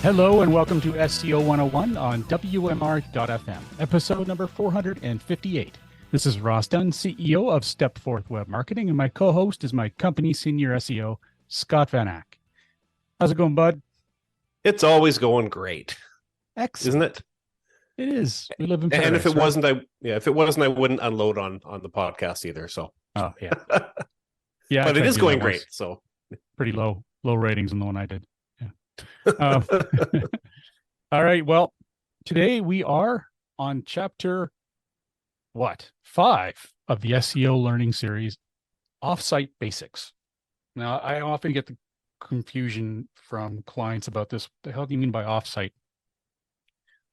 Hello and welcome to SEO 101 on WMR.FM, episode number 458. This is Ross Dunn, CEO of Stepforth Web Marketing, and my co-host is my company senior SEO, Scott Van Ack. How's it going, bud? It's always going great. Excellent. Isn't it? It is. We live in paradise, and if it right? wasn't, I wouldn't unload on the podcast either. So, oh yeah, yeah. But it is going great. So, pretty low ratings on the one I did. Yeah. All right. Well, today we are on chapter 5 of the SEO learning series, Offsite Basics. Now, I often get the confusion from clients about this. What the hell do you mean by offsite?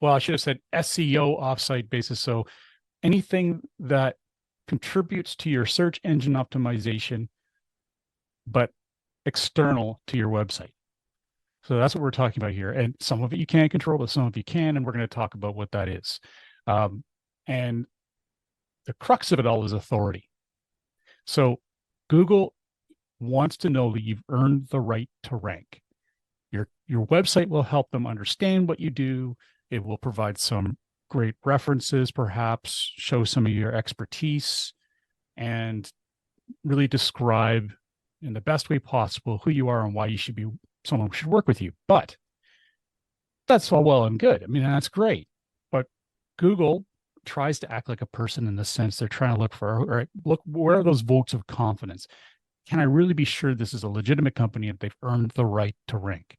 Well, I should have said SEO offsite basis. So anything that contributes to your search engine optimization, but external to your website. So that's what we're talking about here. And some of it you can't control, but some of you can. And we're going to talk about what that is. And the crux of it all is authority. So Google wants to know that you've earned the right to rank. Your website will help them understand what you do. It will provide some great references, perhaps show some of your expertise, and really describe in the best way possible who you are and why you should be someone should work with you. But that's all well and good. I mean, that's great. But Google tries to act like a person in the sense they're trying to look for, all right, look, where are those votes of confidence? Can I really be sure this is a legitimate company and they've earned the right to rank?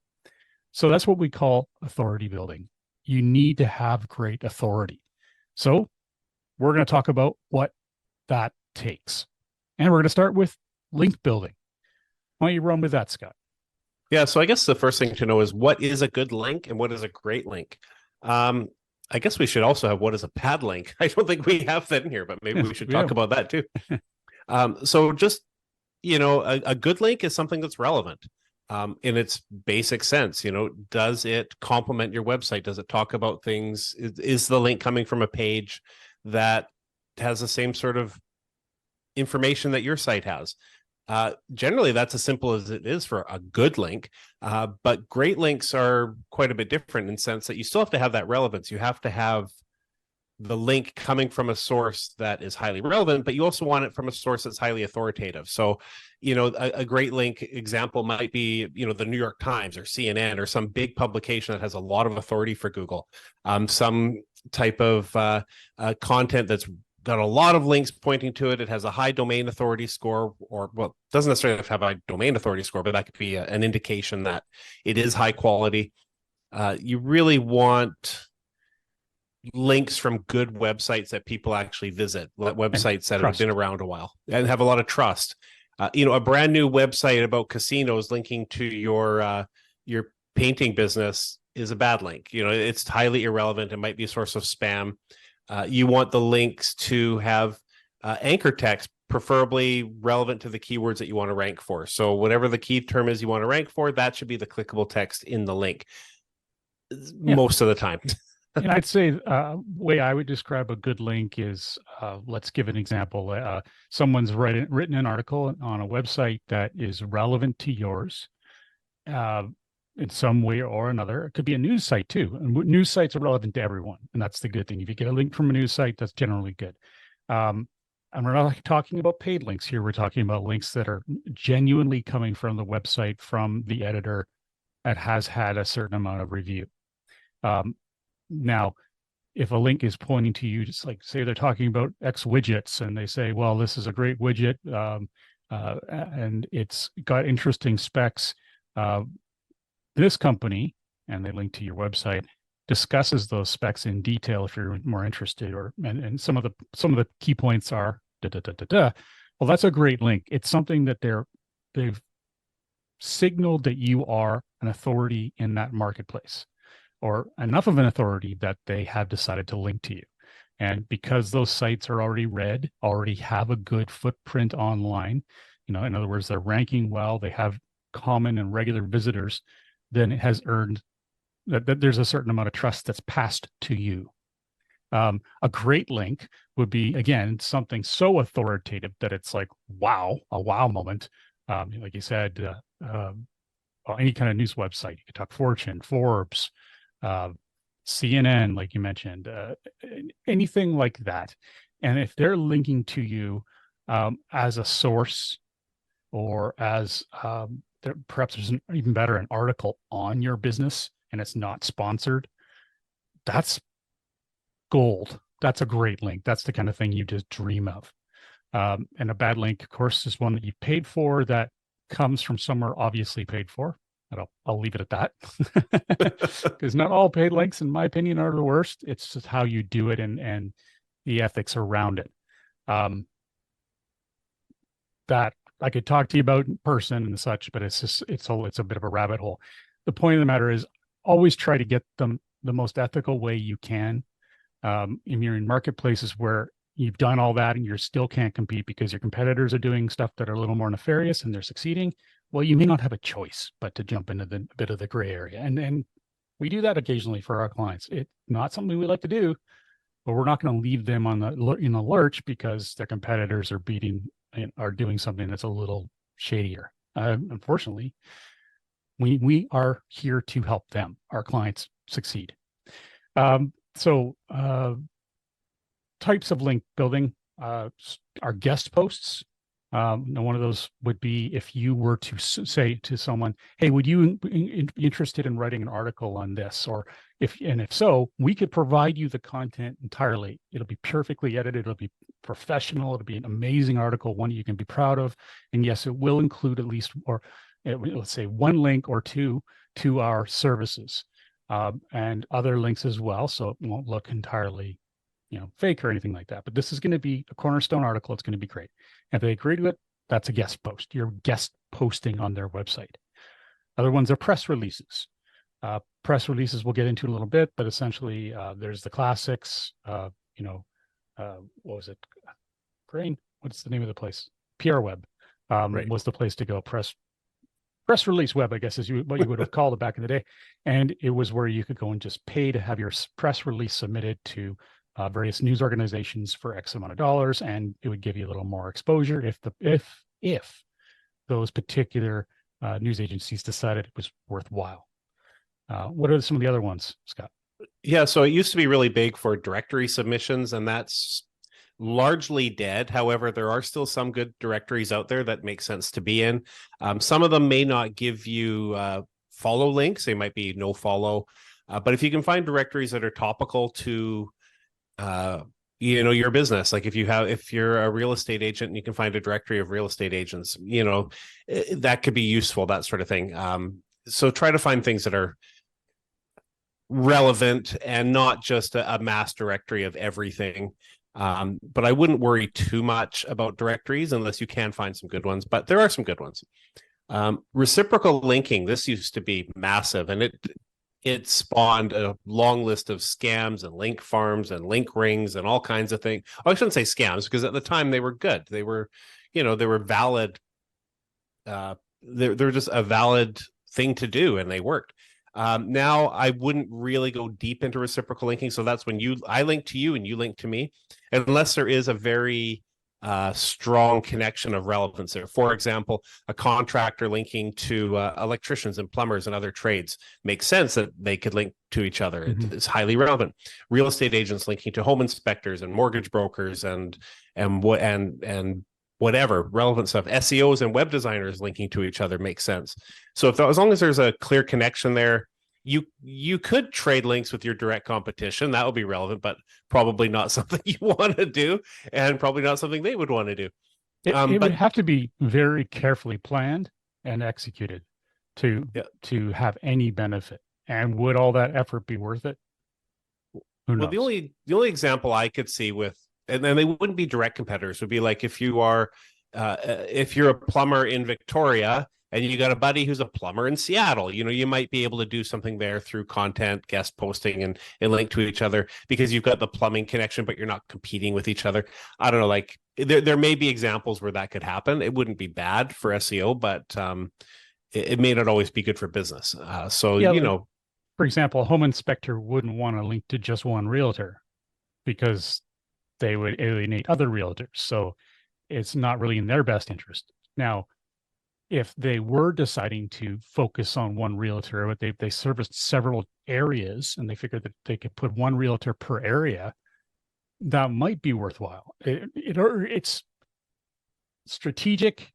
So that's what we call authority building. You need to have great authority. So we're going to talk about what that takes. And we're going to start with link building. Why don't you run with that, Scott? Yeah, so I guess the first thing to know is what is a good link and what is a great link. I guess we should also have what is a bad link. I don't think we have that in here, but maybe we should talk about that too. So just, a good link is something that's relevant in its basic sense. Does it complement your website? Does it talk about things? Is the link coming from a page that has the same sort of information that your site has? Generally, that's as simple as it is for a good link. But great links are quite a bit different in the sense that you still have to have that relevance. You have to have the link coming from a source that is highly relevant, but you also want it from a source that's highly authoritative. So, a great link example might be, the New York Times or CNN or some big publication that has a lot of authority for Google. Some type of content that's got a lot of links pointing to it. It has a high domain authority score, doesn't necessarily have a domain authority score, but that could be an indication that it is high quality. You really want links from good websites that people actually visit, websites that have been around a while and have a lot of trust. A brand new website about casinos linking to your painting business is a bad link. It's highly irrelevant. It might be a source of spam. You want the links to have anchor text, preferably relevant to the keywords that you want to rank for. So whatever the key term is you want to rank for, that should be the clickable text in the link most of the time. And I'd say way I would describe a good link is, let's give an example. Someone's written an article on a website that is relevant to yours in some way or another. It could be a news site too. And news sites are relevant to everyone. And that's the good thing. If you get a link from a news site, that's generally good. And we're not talking about paid links here. We're talking about links that are genuinely coming from the website, from the editor that has had a certain amount of review. Now, if a link is pointing to you, just like say they're talking about X widgets and they say, well, this is a great widget and it's got interesting specs. This company, and they link to your website, discusses those specs in detail if you're more interested, and some of the key points are Well, that's a great link. It's something that they've signaled that you are an authority in that marketplace, or enough of an authority that they have decided to link to you. And because those sites are already read, already have a good footprint online, in other words, they're ranking well, they have common and regular visitors, then it has earned that there's a certain amount of trust that's passed to you. A great link would be, again, something so authoritative that it's like, wow, a wow moment. Like you said, any kind of news website. You could talk Fortune, Forbes, CNN, like you mentioned, anything like that. And if they're linking to you as a source, or as perhaps there's even better, an article on your business and it's not sponsored, that's gold. That's a great link. That's the kind of thing you just dream of. And a bad link, of course, is one that you paid for that comes from somewhere obviously paid for. And I'll leave it at that, because not all paid links, in my opinion, are the worst. It's just how you do it and the ethics around it. That I could talk to you about in person and such, but it's a bit of a rabbit hole. The point of the matter is, always try to get them the most ethical way you can. If you're in marketplaces where you've done all that and you still can't compete because your competitors are doing stuff that are a little more nefarious and they're succeeding, well, you may not have a choice but to jump into the bit of the gray area. And we do that occasionally for our clients. It's not something we like to do, but we're not going to leave them in the lurch because their competitors are doing something that's a little shadier. Unfortunately, we are here to help them, our clients, succeed. So types of link building are guest posts. One of those would be if you were to say to someone, hey, would you be interested in writing an article on this? Or if so, we could provide you the content entirely. It'll be perfectly edited. It'll be professional. It'll be an amazing article, one you can be proud of. And yes, it will include at least, or let's say, one link or two to our services, and other links as well. So it won't look entirely fake or anything like that. But this is going to be a cornerstone article. It's going to be great. If they agree to it, that's a guest post. You're guest posting on their website. Other ones are press releases. Press releases we'll get into in a little bit, but essentially there's the classics. What was it? Grain? What's the name of the place? PR Web Right. was the place to go. Press release web, I guess, is what you would have called it back in the day. And it was where you could go and just pay to have your press release submitted to various news organizations for X amount of dollars, and it would give you a little more exposure if those particular news agencies decided it was worthwhile. What are some of the other ones, Scott? Yeah, so it used to be really big for directory submissions, and that's largely dead. However, there are still some good directories out there that make sense to be in. Some of them may not give you follow links. They might be no follow. But if you can find directories that are topical to your business, like if you're a real estate agent and you can find a directory of real estate agents, that could be useful, that sort of thing. So try to find things that are relevant and not just a mass directory of everything. But I wouldn't worry too much about directories unless you can find some good ones, but there are some good ones. Reciprocal linking, this used to be massive, and it spawned a long list of scams and link farms and link rings and all kinds of things. Oh, I shouldn't say scams, because at the time they were good. They were, they were valid. They're just a valid thing to do, and they worked. Now I wouldn't really go deep into reciprocal linking. So that's when I link to you and you link to me, unless there is a very strong connection of relevance there. For example, a contractor linking to electricians and plumbers and other trades makes sense that they could link to each other. Mm-hmm. It's highly relevant. Real estate agents linking to home inspectors and mortgage brokers and whatever relevant stuff. SEOs and web designers linking to each other makes sense. So as long as there's a clear connection there, you could trade links with your direct competition. That would be relevant, but probably not something you want to do, and probably not something they would want to do. It would have to be very carefully planned and executed to have any benefit. And would all that effort be worth it? Who knows? Well, the only example I could see with, and then they wouldn't be direct competitors, would be like if you're a plumber in Victoria and you got a buddy who's a plumber in Seattle, you might be able to do something there through content, guest posting, and link to each other because you've got the plumbing connection, but you're not competing with each other. I don't know, like there may be examples where that could happen. It wouldn't be bad for SEO, but it may not always be good for business. For example, a home inspector wouldn't want to link to just one realtor because they would alienate other realtors. So it's not really in their best interest. Now, if they were deciding to focus on one realtor, but they serviced several areas and they figured that they could put one realtor per area, that might be worthwhile. It's strategic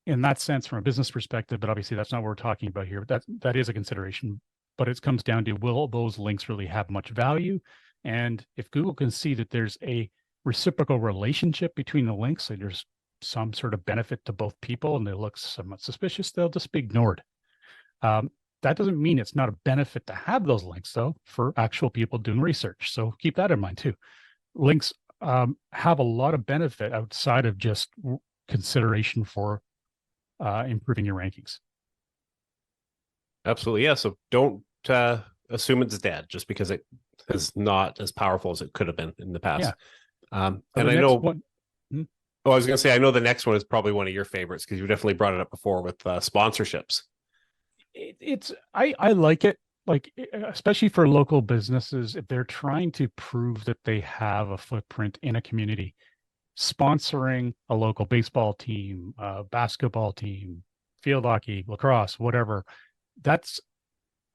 in that sense from a business perspective, but obviously that's not what we're talking about here. But that is a consideration. But it comes down to, will those links really have much value? And if Google can see that there's a reciprocal relationship between the links, so there's some sort of benefit to both people and they look somewhat suspicious, they'll just be ignored. That doesn't mean it's not a benefit to have those links, though, for actual people doing research. So keep that in mind, too. Links have a lot of benefit outside of just consideration for improving your rankings. Absolutely. Yeah. So don't assume it's dead just because it is not as powerful as it could have been in the past. Yeah. And I know I was going to say, I know the next one is probably one of your favorites because you definitely brought it up before with sponsorships. I like it, like, especially for local businesses, if they're trying to prove that they have a footprint in a community, sponsoring a local baseball team, basketball team, field hockey, lacrosse, whatever, that's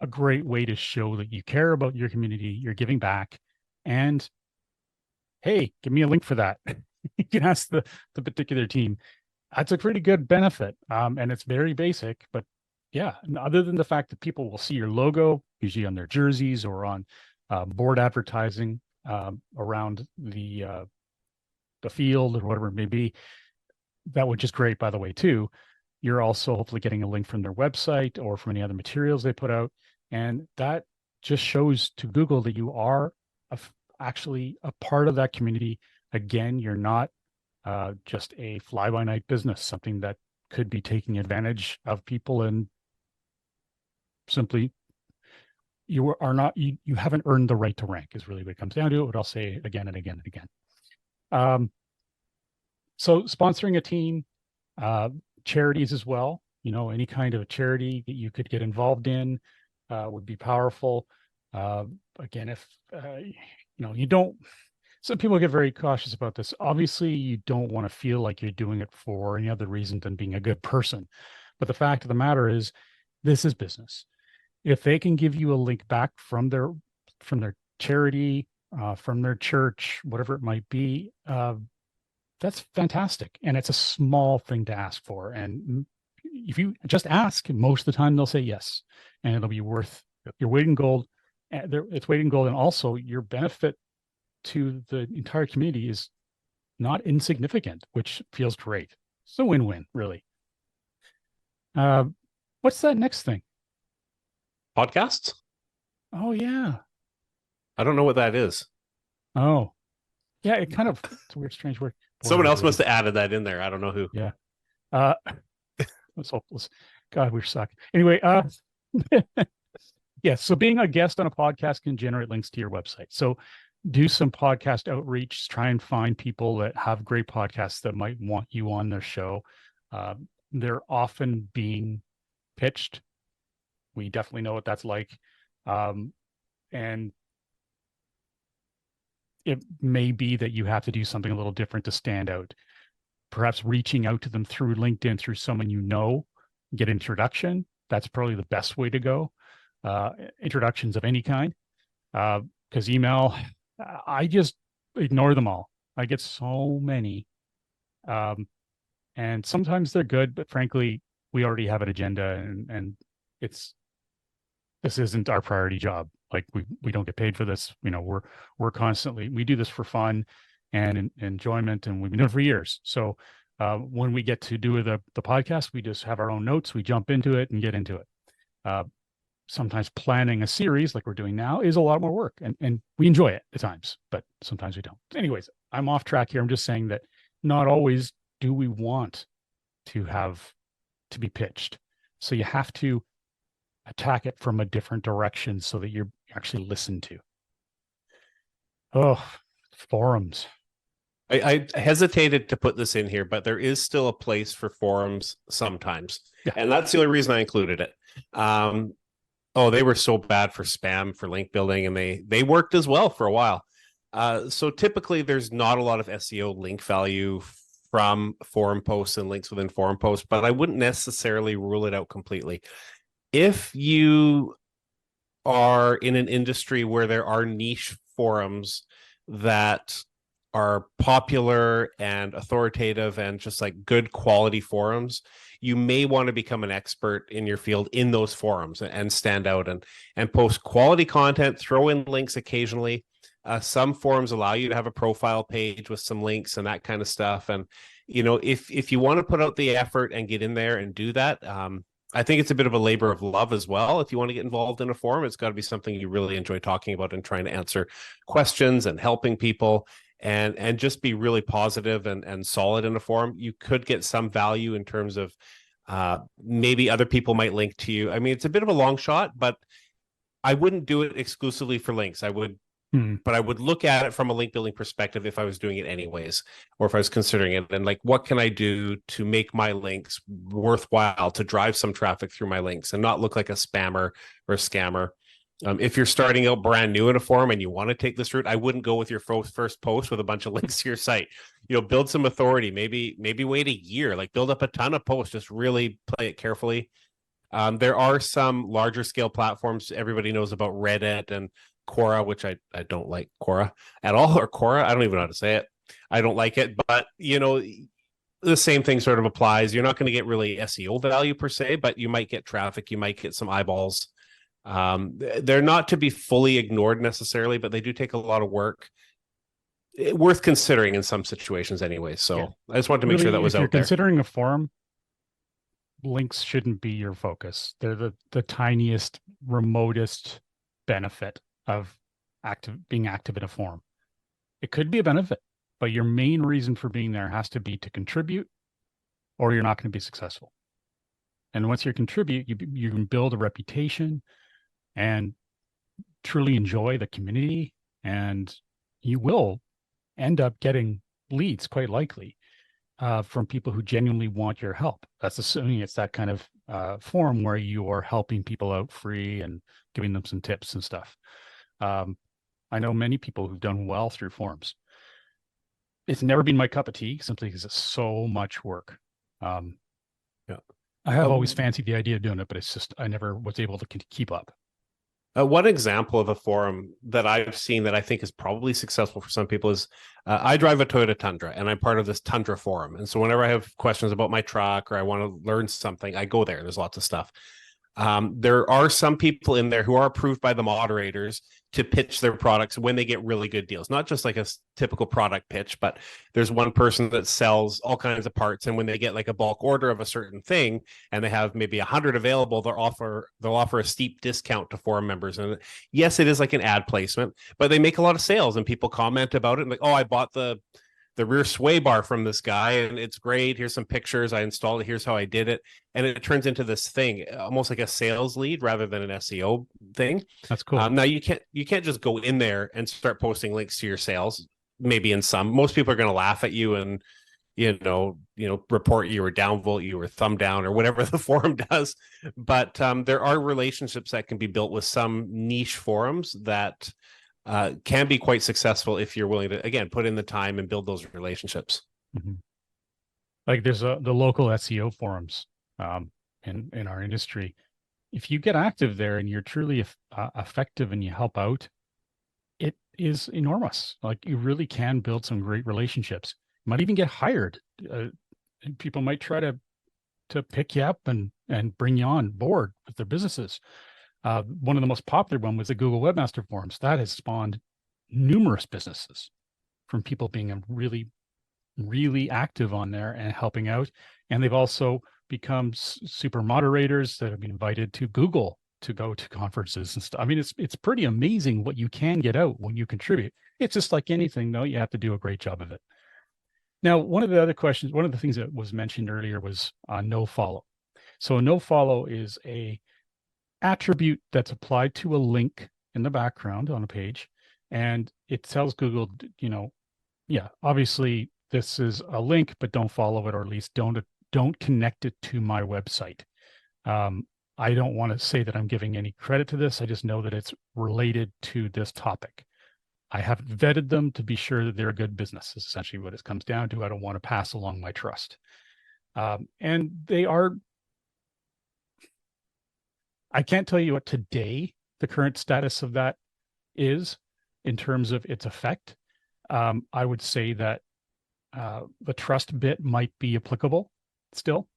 a great way to show that you care about your community, you're giving back, and hey, give me a link for that. You can ask the particular team. That's a pretty good benefit. And it's very basic, but yeah, other than the fact that people will see your logo, usually on their jerseys or on board advertising around the field or whatever it may be, that which is great, by the way, too. You're also hopefully getting a link from their website or from any other materials they put out. And that just shows to Google that you are actually a part of that community. Again, you're not just a fly-by-night business, something that could be taking advantage of people, and simply you haven't earned the right to rank is really what it comes down to. What I'll say again and again and again. So sponsoring a team, charities as well, any kind of charity that you could get involved in would be powerful. Again, if you don't, some people get very cautious about this. Obviously, you don't want to feel like you're doing it for any other reason than being a good person. But the fact of the matter is, this is business. If they can give you a link back from their charity, from their church, whatever it might be, that's fantastic. And it's a small thing to ask for. And if you just ask, most of the time they'll say yes, and it'll be worth your weight in gold. It's weight in gold, and also your benefit to the entire community is not insignificant, which feels great. It's a win-win, really. What's that next thing? Podcasts? Oh, yeah. I don't know what that is. Oh, yeah. It's a weird, strange word. Someone else must have added that in there. I don't know who. Yeah. That's hopeless. God, we suck. Anyway, yeah. So being a guest on a podcast can generate links to your website. So do some podcast outreach, try and find people that have great podcasts that might want you on their show. They're often being pitched. We definitely know what that's like. And it may be that you have to do something a little different to stand out. Perhaps reaching out to them through LinkedIn, through someone get introduction. That's probably the best way to go. Introductions of any kind. Because email, I just ignore them all. I get so many. And sometimes they're good, but frankly, we already have an agenda, and this isn't our priority job. Like we don't get paid for this. We're constantly, we do this for fun and enjoyment, and we've been doing it for years. So when we get to do the podcast, we just have our own notes. We jump into it and get into it. Sometimes planning a series like we're doing now is a lot more work, and we enjoy it at times, but sometimes we don't. Anyways, I'm off track here. I'm just saying that not always do we want to be pitched. So you have to attack it from a different direction so that you're actually listened to. Oh, forums. I hesitated to put this in here, but there is still a place for forums sometimes. Yeah. And that's the only reason I included it. They were so bad for spam, for link building, and they worked as well for a while. So typically there's not a lot of SEO link value from forum posts and links within forum posts, but I wouldn't necessarily rule it out completely. If you are in an industry where there are niche forums that are popular and authoritative and just like good quality forums, you may want to become an expert in your field in those forums and stand out and post quality content, throw in links occasionally. Some forums allow you to have a profile page with some links and that kind of stuff. And, you know, if you want to put out the effort and get in there and do that, I think it's a bit of a labor of love as well. If you want to get involved in a forum, it's got to be something you really enjoy talking about and trying to answer questions and helping people and just be really positive and solid in a forum. You could get some value in terms of maybe other people might link to you. I mean, it's a bit of a long shot, but I wouldn't do it exclusively for links. But I would look at it from a link building perspective if I was doing it anyways, or if I was considering it. And like, what can I do to make my links worthwhile, to drive some traffic through my links and not look like a spammer or a scammer? If you're starting out brand new in a forum and you want to take this route, I wouldn't go with your first post with a bunch of links to your site. You know, build some authority, maybe wait a year, like build up a ton of posts, just really play it carefully. There are some larger scale platforms. Everybody knows about Reddit and Quora, which I don't like Quora at all, or Quora. I don't even know how to say it. I don't like it, but you know, the same thing sort of applies. You're not going to get really SEO value per se, but you might get traffic. You might get some eyeballs. They're not to be fully ignored necessarily, but they do take a lot of work. Worth considering in some situations anyway. So yeah. I just wanted to make sure that was out there. If you're considering a forum, links shouldn't be your focus. They're the tiniest, remotest benefit of being active in a forum. It could be a benefit, but your main reason for being there has to be to contribute, or you're not going to be successful. And once you contribute, you can build a reputation and truly enjoy the community, and you will end up getting leads quite likely from people who genuinely want your help. That's assuming it's that kind of forum where you are helping people out free and giving them some tips and stuff. I know many people who've done well through forums. It's never been my cup of tea simply because it's so much work. Yeah. I have always fancied the idea of doing it, but it's just I never was able to keep up. One example of a forum that I've seen that I think is probably successful for some people is I drive a Toyota Tundra and I'm part of this Tundra forum. And so whenever I have questions about my truck or I want to learn something, I go there. There's lots of stuff. There are some people in there who are approved by the moderators to pitch their products when they get really good deals, not just like a typical product pitch, but there's one person that sells all kinds of parts. And when they get like a bulk order of a certain thing and they have maybe 100 available, they'll offer a steep discount to forum members. And yes, it is like an ad placement, but they make a lot of sales and people comment about it and like, oh, I bought the rear sway bar from this guy and it's great. Here's some pictures. I installed it. Here's how I did it. And it turns into this thing, almost like a sales lead rather than an SEO thing. That's cool. Now you can't just go in there and start posting links to your sales. Maybe most people are going to laugh at you and, report you or downvote you or thumb down or whatever the forum does. But there are relationships that can be built with some niche forums that can be quite successful if you're willing to, again, put in the time and build those relationships. Mm-hmm. Like there's the local SEO forums in our industry. If you get active there and you're truly effective and you help out, it is enormous. Like you really can build some great relationships. You might even get hired. People might try to pick you up and bring you on board with their businesses. One of the most popular one was the Google Webmaster Forums. That has spawned numerous businesses from people being really, really active on there and helping out. And they've also become super moderators that have been invited to Google to go to conferences and stuff. I mean, it's pretty amazing what you can get out when you contribute. It's just like anything, though, you have to do a great job of it. Now, one of the things that was mentioned earlier was no follow. So a no follow is a attribute that's applied to a link in the background on a page, and it tells Google, obviously this is a link, but don't follow it, or at least don't connect it to my website. I don't want to say that I'm giving any credit to this. I just know that it's related to this topic. I have vetted them to be sure that they're a good business, is essentially what it comes down to. I don't want to pass along my trust. And they are, I can't tell you what today the current status of that is in terms of its effect. I would say that the trust bit might be applicable still.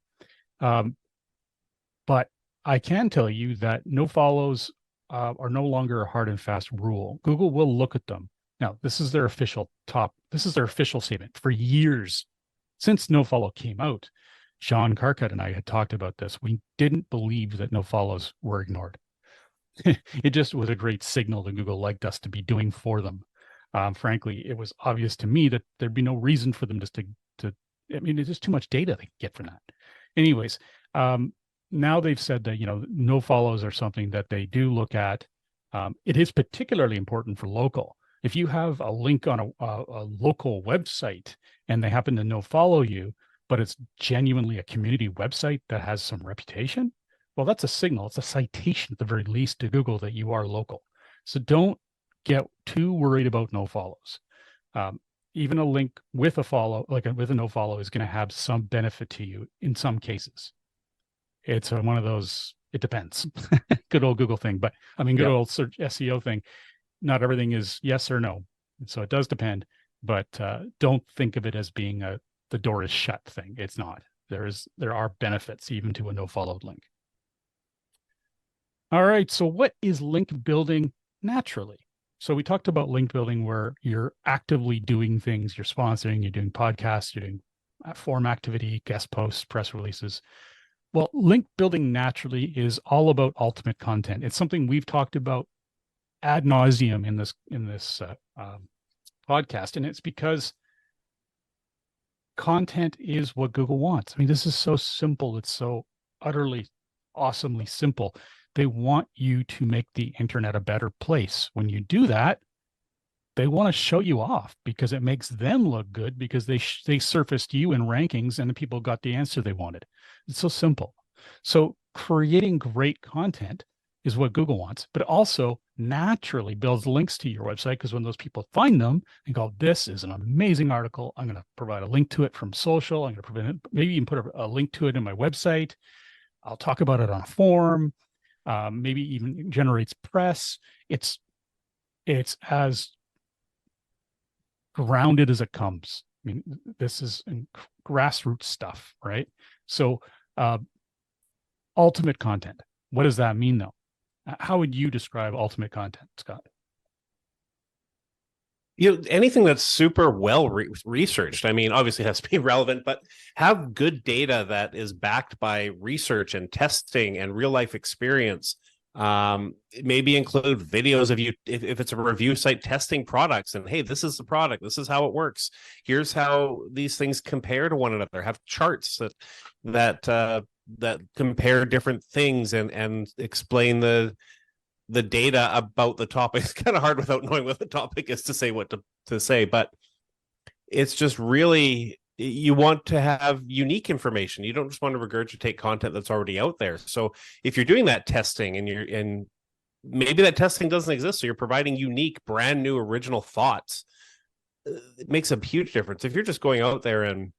But I can tell you that no follows are no longer a hard and fast rule. Google will look at them. Now, this is their official statement. For years, since no follow came out, Sean Carcutt and I had talked about this. We didn't believe that no follows were ignored. It just was a great signal that Google liked us to be doing for them. Frankly, it was obvious to me that there'd be no reason for them just to I mean, it's just too much data they get from that. Anyways, now they've said that, no follows are something that they do look at. It is particularly important for local. If you have a link on a local website and they happen to no follow you, but it's genuinely a community website that has some reputation, well, that's a signal. It's a citation at the very least to Google that you are local. So don't get too worried about no follows. Even a link with a follow, with a no follow, is going to have some benefit to you in some cases. It's one of those, it depends. Good old Google thing. But I mean, good old search SEO thing. Not everything is yes or no. So it does depend, but don't think of it as being the door is shut thing. It's not. There are benefits even to a no followed link. All right. So what is link building naturally? So we talked about link building where you're actively doing things, you're sponsoring, you're doing podcasts, you're doing forum activity, guest posts, press releases. Well, link building naturally is all about ultimate content. It's something we've talked about ad nauseum in this podcast, and it's because content is what Google wants. I mean, this is so simple. It's so utterly, awesomely simple. They want you to make the internet a better place. When you do that, they want to show you off because it makes them look good because they surfaced you in rankings and the people got the answer they wanted. It's so simple. So creating great content is what Google wants, but also naturally builds links to your website because when those people find them and go, this is an amazing article, I'm going to provide a link to it from social. I'm going to provide maybe even put a link to it in my website. I'll talk about it on a forum. Maybe even generates press. It's as grounded as it comes. I mean, this is grassroots stuff, right? So ultimate content. What does that mean though? How would you describe ultimate content, Scott? Anything that's super well researched. I mean, obviously it has to be relevant, but have good data that is backed by research and testing and real life experience. Maybe include videos of you if it's a review site testing products and hey, this is the product, this is how it works, here's how these things compare to one another. Have charts that compare different things and explain the data about the topic. It's kind of hard without knowing what the topic is to say what to say, but it's just really, you want to have unique information. You don't just want to regurgitate content that's already out there. So if you're doing that testing and maybe that testing doesn't exist, so you're providing unique, brand new, original thoughts, it makes a huge difference. If you're just going out there and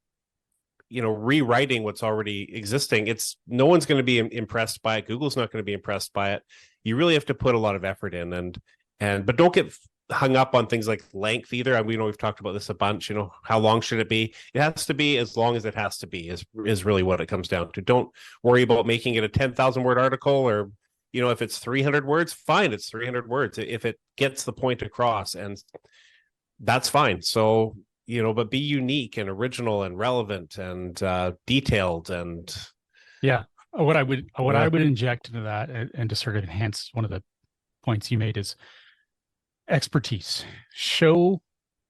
rewriting what's already existing, no one's going to be impressed by it. Google's not going to be impressed by it. You really have to put a lot of effort in, but don't get hung up on things like length either. We've talked about this a bunch. How long should it be? It has to be as long as it has to be is really what it comes down to. Don't worry about making it a 10,000 word article, or if it's 300 words, fine, it's 300 words. If it gets the point across, and that's fine. So but be unique and original and relevant and detailed and what I would inject into that and to sort of enhance one of the points you made is expertise. Show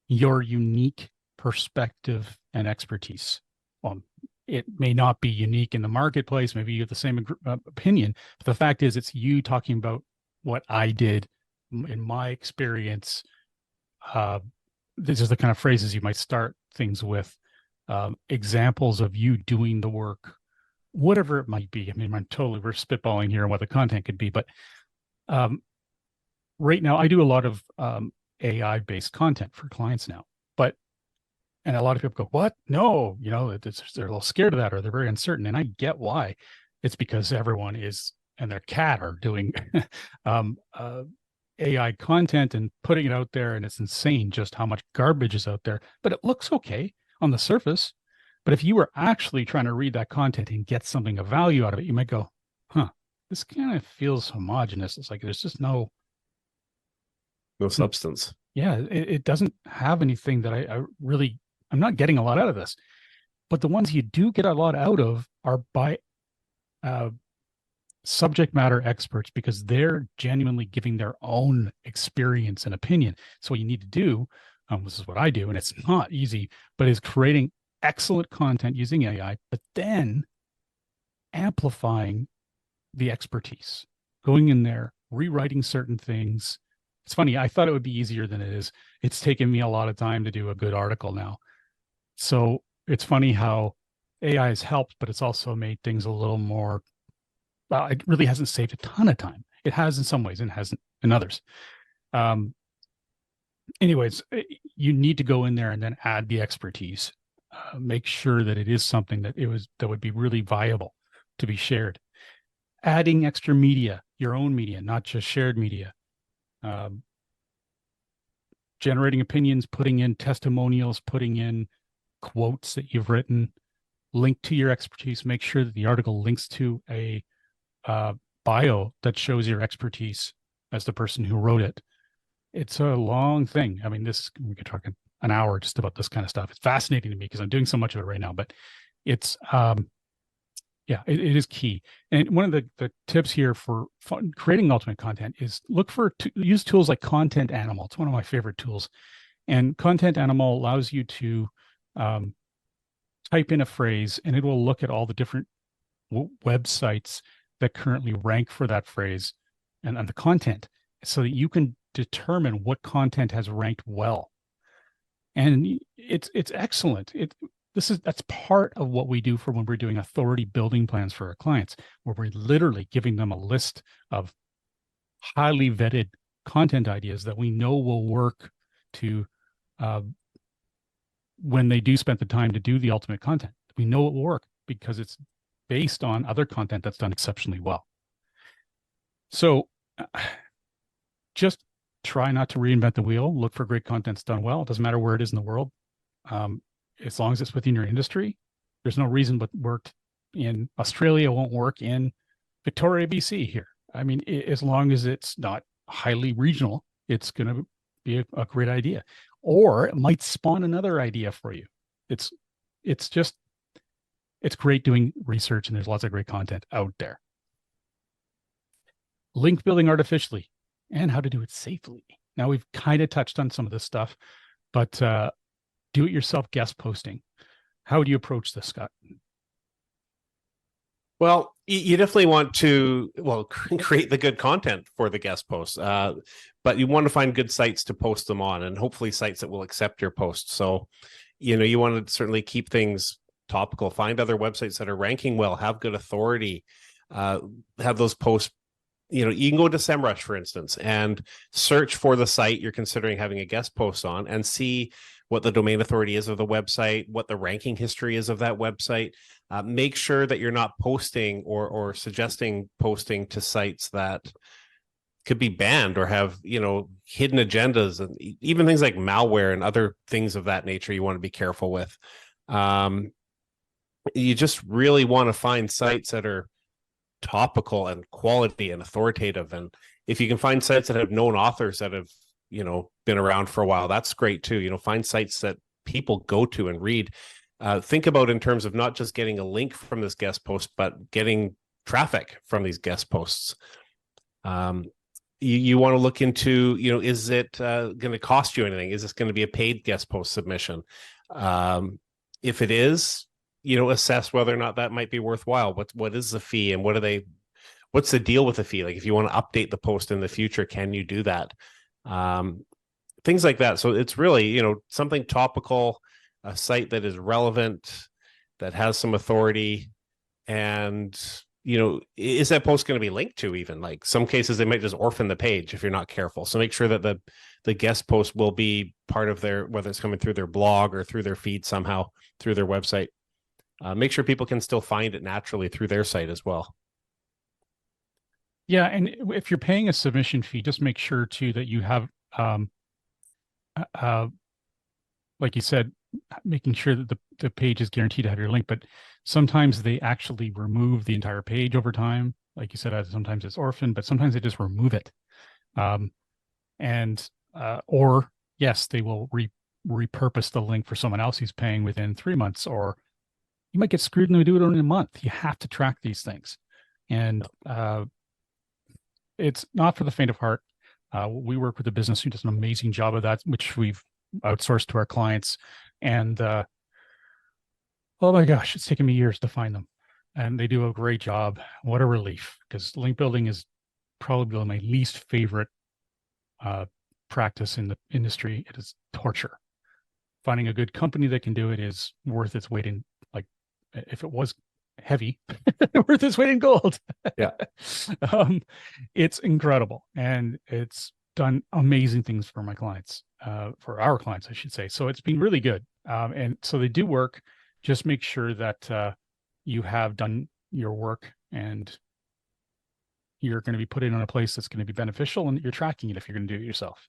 your unique perspective and expertise. It may not be unique in the marketplace. Maybe you have the same opinion, but the fact is it's you talking about what I did in my experience. These are the kind of phrases you might start things with, examples of you doing the work, whatever it might be. I mean, we're spitballing here on what the content could be, but right now I do a lot of AI based content for clients now. And a lot of people go, what? No, they're a little scared of that, or they're very uncertain. And I get why. It's because everyone is, and their cat are doing AI content and putting it out there. And it's insane just how much garbage is out there, but it looks okay on the surface. But if you were actually trying to read that content and get something of value out of it, you might go, huh, this kind of feels homogenous. It's like there's just no substance. Yeah, it doesn't have anything that I'm not getting a lot out of this. But the ones you do get a lot out of are by subject matter experts, because they're genuinely giving their own experience and opinion. So what you need to do, this is what I do, and it's not easy, but is creating excellent content using AI, but then amplifying the expertise, going in there, rewriting certain things. It's funny, I thought it would be easier than it is. It's taken me a lot of time to do a good article now. So it's funny how AI has helped, but it's also made things a little more, well, it really hasn't saved a ton of time. It has in some ways and hasn't in others. Anyways, you need to go in there and then add the expertise. Make sure that it is something that would be really viable to be shared. Adding extra media, your own media, not just shared media. Generating opinions, putting in testimonials, putting in quotes that you've written, link to your expertise. Make sure that the article links to a bio that shows your expertise as the person who wrote it. It's a long thing. I mean, we could talk an hour just about this kind of stuff. It's fascinating to me because I'm doing so much of it right now, but it's, it is key. And one of the tips here for creating ultimate content is use tools like Content Animal. It's one of my favorite tools. And Content Animal allows you to type in a phrase, and it will look at all the different websites that currently rank for that phrase and the content, so that you can determine what content has ranked well. And it's excellent. That's part of what we do for when we're doing authority building plans for our clients, where we're literally giving them a list of highly vetted content ideas that we know will work to when they do spend the time to do the ultimate content. We know it will work because it's based on other content that's done exceptionally well. So just try not to reinvent the wheel. Look for great content that's done well. It doesn't matter where it is in the world. As long as it's within your industry, there's no reason what worked in Australia won't work in Victoria, BC here. I mean, as long as it's not highly regional, it's going to be a great idea. Or it might spawn another idea for you. It's great doing research, and there's lots of great content out there. Link building artificially and how to do it safely. Now, we've kind of touched on some of this stuff, but do-it-yourself guest posting. How do you approach this, Scott? Well, you definitely want to, create the good content for the guest posts, but you want to find good sites to post them on, and hopefully sites that will accept your posts. So, you want to certainly keep things topical, find other websites that are ranking well, have good authority, have those posts. You can go to SEMrush, for instance, and search for the site you're considering having a guest post on, and see what the domain authority is of the website, what the ranking history is of that website. Make sure that you're not posting or suggesting posting to sites that could be banned or have, hidden agendas, and even things like malware and other things of that nature you want to be careful with. You just really want to find sites that are topical and quality and authoritative. And if you can find sites that have known authors that have, been around for a while, that's great too. Find sites that people go to and read. Think about in terms of not just getting a link from this guest post, but getting traffic from these guest posts. You want to look into, is it going to cost you anything? Is this going to be a paid guest post submission? If it is, assess whether or not that might be worthwhile. What is the fee, and what's the deal with the fee? Like, if you want to update the post in the future, can you do that? Things like that. So it's really, something topical, a site that is relevant, that has some authority, and is that post going to be linked to? Even like some cases, they might just orphan the page if you're not careful. So make sure that the guest post will be part of their, whether it's coming through their blog or through their feed somehow through their website. Make sure people can still find it naturally through their site as well. Yeah, and if you're paying a submission fee, just make sure too that you have, like you said, making sure that the page is guaranteed to have your link. But sometimes they actually remove the entire page over time. Like you said, sometimes it's orphaned, but sometimes they just remove it. Or yes, they will repurpose the link for someone else who's paying within 3 months, or you might get screwed and they do it in a month. You have to track these things. And it's not for the faint of heart. We work with a business who does an amazing job of that, which we've outsourced to our clients. And oh my gosh, it's taken me years to find them. And they do a great job. What a relief, because link building is probably my least favorite practice in the industry. It is torture. Finding a good company that can do it is worth its weight in, like, if it was heavy, worth its weight in gold. Yeah. It's incredible. And it's done amazing things for my clients, for our clients, I should say. So it's been really good. And so they do work. Just make sure that you have done your work and you're going to be put in on a place that's going to be beneficial, and you're tracking it if you're going to do it yourself.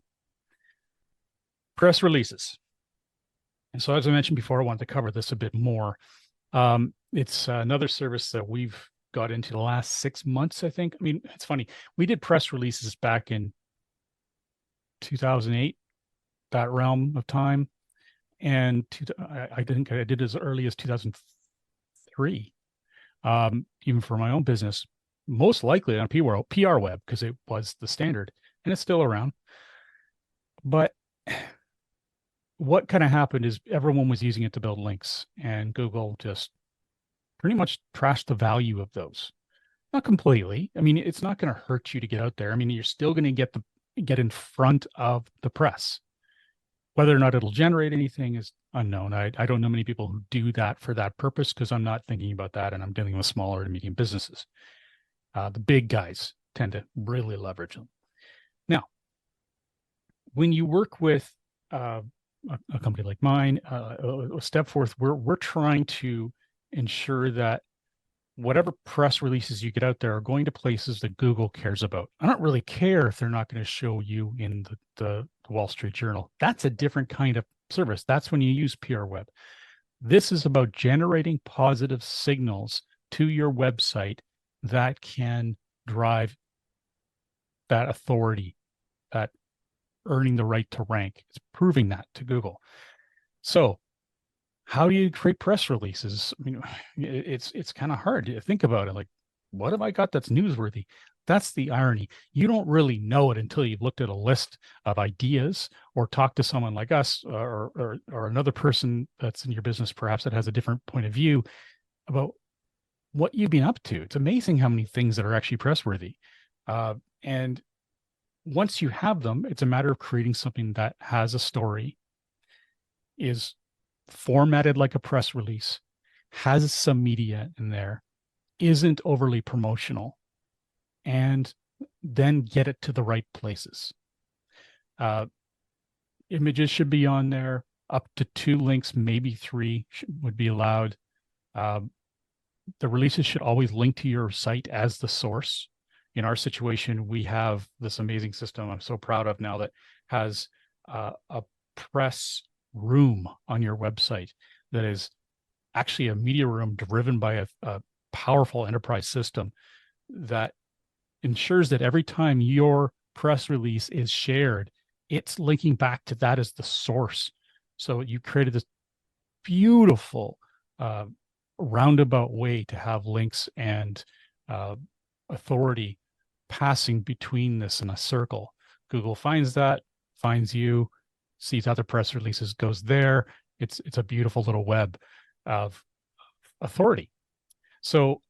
Press releases. And so, as I mentioned before, I wanted to cover this a bit more. It's another service that we've got into the last 6 months, I think. I mean, it's funny. We did press releases back in 2008, that realm of time. And I think I did as early as 2003, even for my own business, most likely on PR web, because it was the standard and it's still around. But what kind of happened is everyone was using it to build links, and Google just pretty much trashed the value of those. Not completely. I mean, it's not going to hurt you to get out there. I mean, you're still going to get in front of the press. Whether or not it'll generate anything is unknown. I don't know many people who do that for that purpose, because I'm not thinking about that, and I'm dealing with smaller to medium businesses. The big guys tend to really leverage them. Now, when you work with a company like mine, Stepforth, we're trying to ensure that whatever press releases you get out there are going to places that Google cares about. I don't really care if they're not going to show you in the Wall Street Journal. That's a different kind of service. That's when you use PR web. This is about generating positive signals to your website that can drive that authority, that earning the right to rank. It's proving that to Google. So how do you create press releases? I mean, it's kind of hard to think about it. Like, what have I got that's newsworthy? That's the irony. You don't really know it until you've looked at a list of ideas or talked to someone like us, or another person that's in your business, perhaps, that has a different point of view about what you've been up to. It's amazing how many things that are actually press worthy. And once you have them, it's a matter of creating something that has a story, is formatted like a press release, has some media in there, isn't overly promotional, and then get it to the right places. Images should be on there. Up to 2 links, maybe 3 would be allowed. The releases should always link to your site as the source. In our situation, we have this amazing system I'm so proud of now that has a press room on your website that is actually a media room driven by a powerful enterprise system that ensures that every time your press release is shared, it's linking back to that as the source. So you created this beautiful roundabout way to have links and authority passing between this in a circle. Google finds that, finds you, sees other press releases, goes there. It's a beautiful little web of authority. So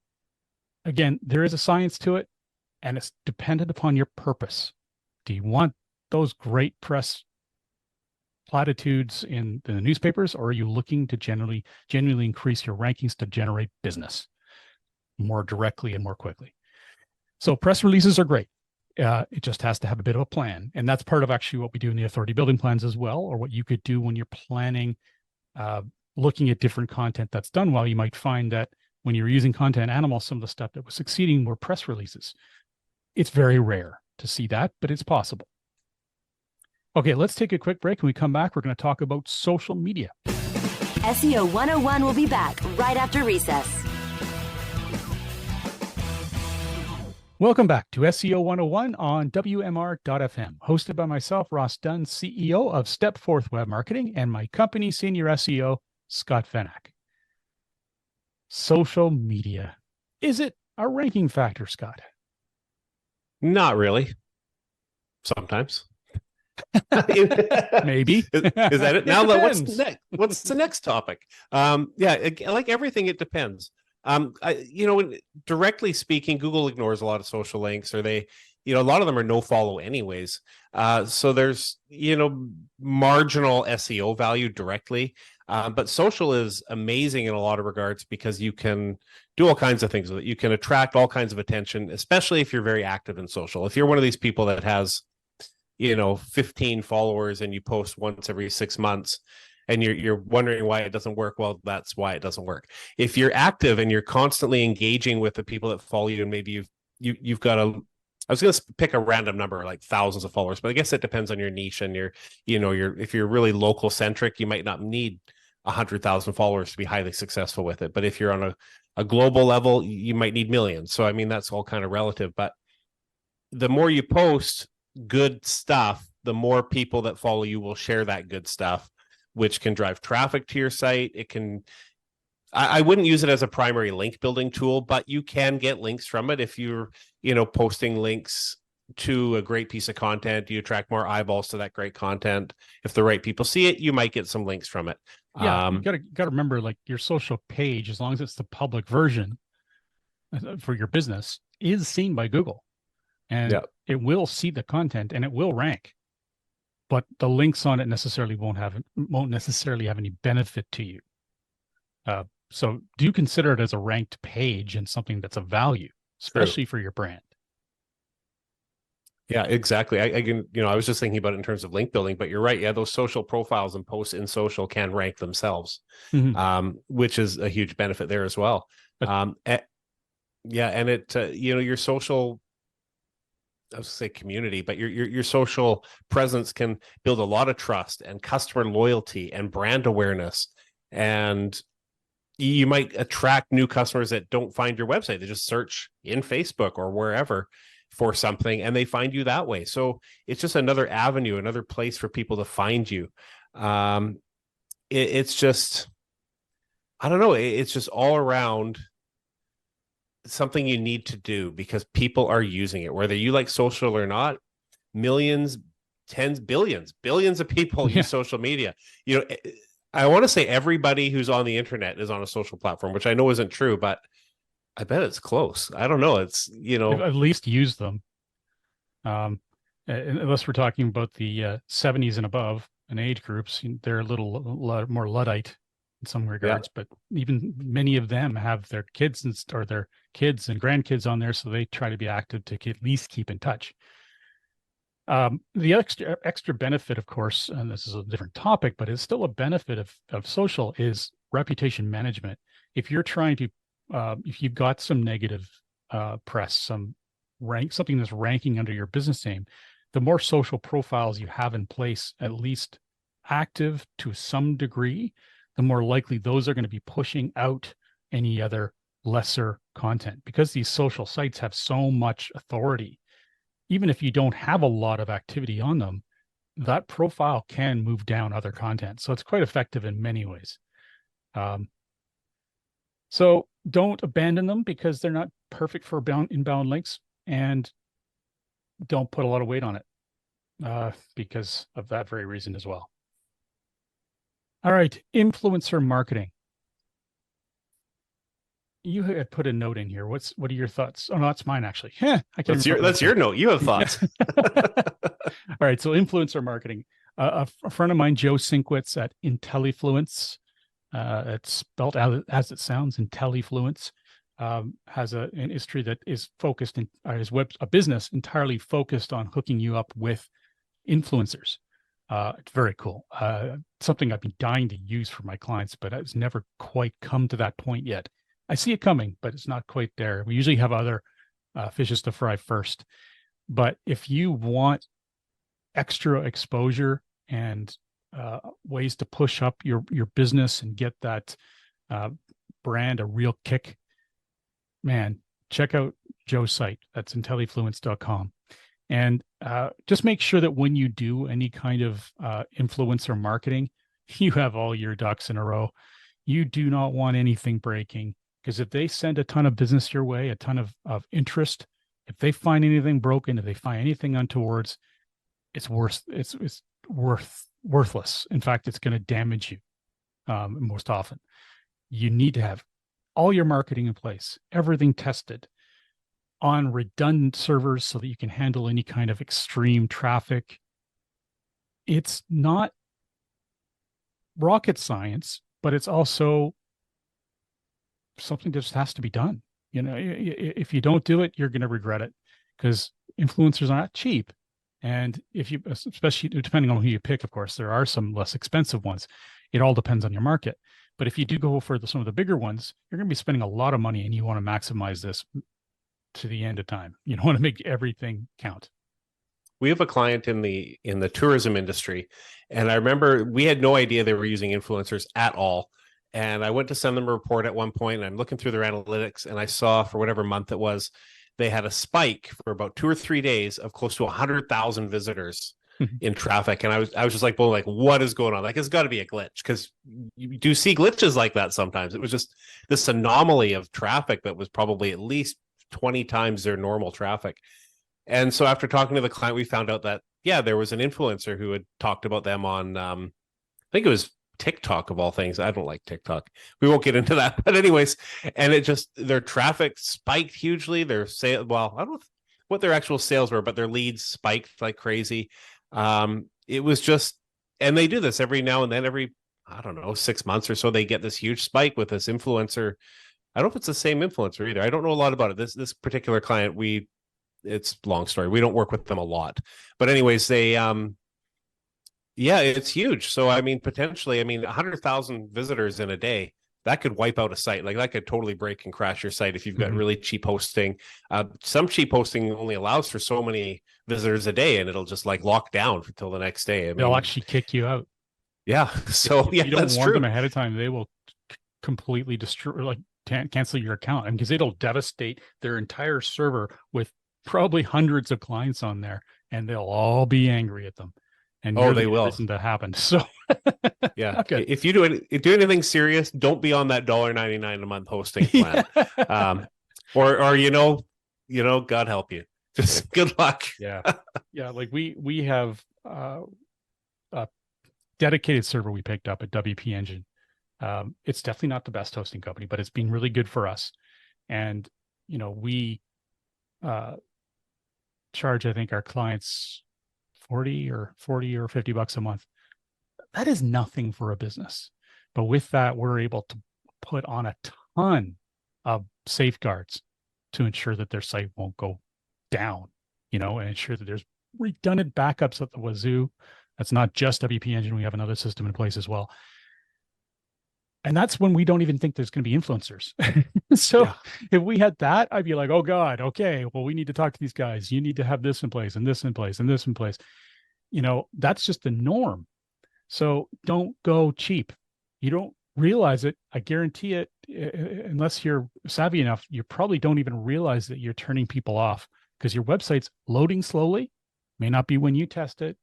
again, there is a science to it, and it's dependent upon your purpose. Do you want those great press platitudes in the newspapers, or are you looking to genuinely increase your rankings to generate business? more directly and more quickly. So press releases are great. It just has to have a bit of a plan. And that's part of actually what we do in the authority building plans as well, or what you could do when you're planning, looking at different content that's done well. You might find that when you're using Content Animal, some of the stuff that was succeeding were press releases. It's very rare to see that, but it's possible. Okay, let's take a quick break. When we come back, we're going to talk about social media. SEO 101 will be back right after recess. Welcome back to SEO 101 on WMR.FM, hosted by myself, Ross Dunn, CEO of Stepforth Web Marketing, and my company, Senior SEO, Scott Fenak. Social media. Is it a ranking factor, Scott? Not really. Sometimes. Maybe. Is that it? Now, what's next? What's the next topic? Like everything, it depends. Directly speaking, Google ignores a lot of social links, or a lot of them are no follow anyways. So there's, marginal SEO value directly. But social is amazing in a lot of regards because you can do all kinds of things with it. You can attract all kinds of attention, especially if you're very active in social. If you're one of these people that has, 15 followers and you post once every 6 months, and you're wondering why it doesn't work, well, that's why it doesn't work. If you're active and you're constantly engaging with the people that follow you, and maybe you've got I was going to pick a random number, like thousands of followers, but I guess it depends on your niche and if you're really local centric, you might not need 100,000 followers to be highly successful with it. But if you're on a global level, you might need millions. So, I mean, that's all kind of relative, but the more you post good stuff, the more people that follow you will share that good stuff, which can drive traffic to your site. It can, I wouldn't use it as a primary link building tool, but you can get links from it. If you're, posting links to a great piece of content, you attract more eyeballs to that great content. If the right people see it, you might get some links from it. Yeah, you gotta remember, like, your social page, as long as it's the public version for your business, is seen by Google, and it will see the content and it will rank. But the links on it won't necessarily have any benefit to you. So do consider it as a ranked page and something that's of value, especially for your brand. Yeah, exactly. I was just thinking about it in terms of link building, but you're right. Yeah, those social profiles and posts in social can rank themselves, which is a huge benefit there as well. And it, your social, I was going to say community, but your social presence can build a lot of trust and customer loyalty and brand awareness. And you might attract new customers that don't find your website. They just search in Facebook or wherever for something, and they find you that way. So it's just another avenue, another place for people to find you. It's just, I don't know. It's just all around something you need to do because people are using it, whether you like social or not. Millions, tens, billions of people use social media. I want to say everybody who's on the internet is on a social platform, which I know isn't true, but I bet it's close. I don't know. It's, at least use them. Unless we're talking about the 70s and above and age groups, they're a little more Luddite in some regards, but even many of them have their kids and grandkids on there. So they try to be active to at least keep in touch. The extra benefit, of course, and this is a different topic, but it's still a benefit of social, is reputation management. If you're trying to, if you've got some negative press, something that's ranking under your business name, the more social profiles you have in place, at least active to some degree, the more likely those are going to be pushing out any other lesser content, because these social sites have so much authority. Even if you don't have a lot of activity on them, that profile can move down other content. So it's quite effective in many ways. So don't abandon them because they're not perfect for inbound links, and don't put a lot of weight on it because of that very reason as well. All right, influencer marketing. You had put a note in here. What are your thoughts? Oh no, that's mine actually. That's your note. You have thoughts. All right. So influencer marketing. A friend of mine, Joe Sinkwitz at IntelliFluence, it's spelled out as it sounds, IntelliFluence. has an industry that is focused in a business entirely focused on hooking you up with influencers. It's very cool. Something I've been dying to use for my clients, but it's never quite come to that point yet. I see it coming, but it's not quite there. We usually have other fishes to fry first. But if you want extra exposure and ways to push up your business and get that brand a real kick, man, check out Joe's site. That's intellifluence.com. And just make sure that when you do any kind of influencer marketing, you have all your ducks in a row. You do not want anything breaking, because if they send a ton of business your way, a ton of interest, if they find anything broken, if they find anything untowards, it's worthless. In fact, it's going to damage you most often. You need to have all your marketing in place, everything tested on redundant servers so that you can handle any kind of extreme traffic. It's not rocket science, but it's also something that just has to be done. You know, if you don't do it, you're going to regret it, because influencers are not cheap. And if you, especially depending on who you pick, of course, there are some less expensive ones. It all depends on your market. But if you do go for some of the bigger ones, you're going to be spending a lot of money, and you want to maximize this to the end of time. You don't want to make everything count. We have a client in the tourism industry, and I remember we had no idea they were using influencers at all. And I went to send them a report at one point, and I'm looking through their analytics, and I saw, for whatever month it was, they had a spike for about 2 or 3 days of close to 100,000 visitors in traffic. And I was just like, well, like, what is going on? Like, it's got to be a glitch, because you do see glitches like that sometimes. It was just this anomaly of traffic that was probably at least 20 times their normal traffic. And so after talking to the client, we found out that, yeah, there was an influencer who had talked about them on, I think it was TikTok of all things. I don't like TikTok. We won't get into that. But anyways, and it just, their traffic spiked hugely. Their sale, well, I don't know what their actual sales were, but their leads spiked like crazy. It was just, and they do this every now and then, every, I don't know, 6 months or so, they get this huge spike with this influencer. I don't know if it's the same influencer either. I don't know a lot about it. This particular client, it's a long story. We don't work with them a lot. But anyways, they yeah, it's huge. So I mean, potentially, 100,000 visitors in a day, that could wipe out a site. Like, that could totally break and crash your site if you've got really cheap hosting. Some cheap hosting only allows for so many visitors a day, and it'll just like lock down until the next day. They'll actually kick you out. Yeah. So if you don't warn them ahead of time, they will completely destroy, like, cancel your account, because it'll devastate their entire server with probably hundreds of clients on there, and they'll all be angry at them. And they will. Reason that happened. So yeah, if you do anything serious, don't be on that $1.99 a month hosting plan. Or God help you. Just good luck. Yeah. Like we have a dedicated server we picked up at WP Engine. It's definitely not the best hosting company, but it's been really good for us. And we charge, I think, our clients $40 or $50 a month. That is nothing for a business. But with that, we're able to put on a ton of safeguards to ensure that their site won't go down, and ensure that there's redundant backups at the wazoo. That's not just WP Engine. We have another system in place as well. And that's when we don't even think there's going to be influencers. So if we had that, I'd be like, oh God, okay, well, we need to talk to these guys. You need to have this in place and this in place and this in place. That's just the norm. So don't go cheap. You don't realize it. I guarantee it, unless you're savvy enough, you probably don't even realize that you're turning people off, because your website's loading slowly. May not be when you test it,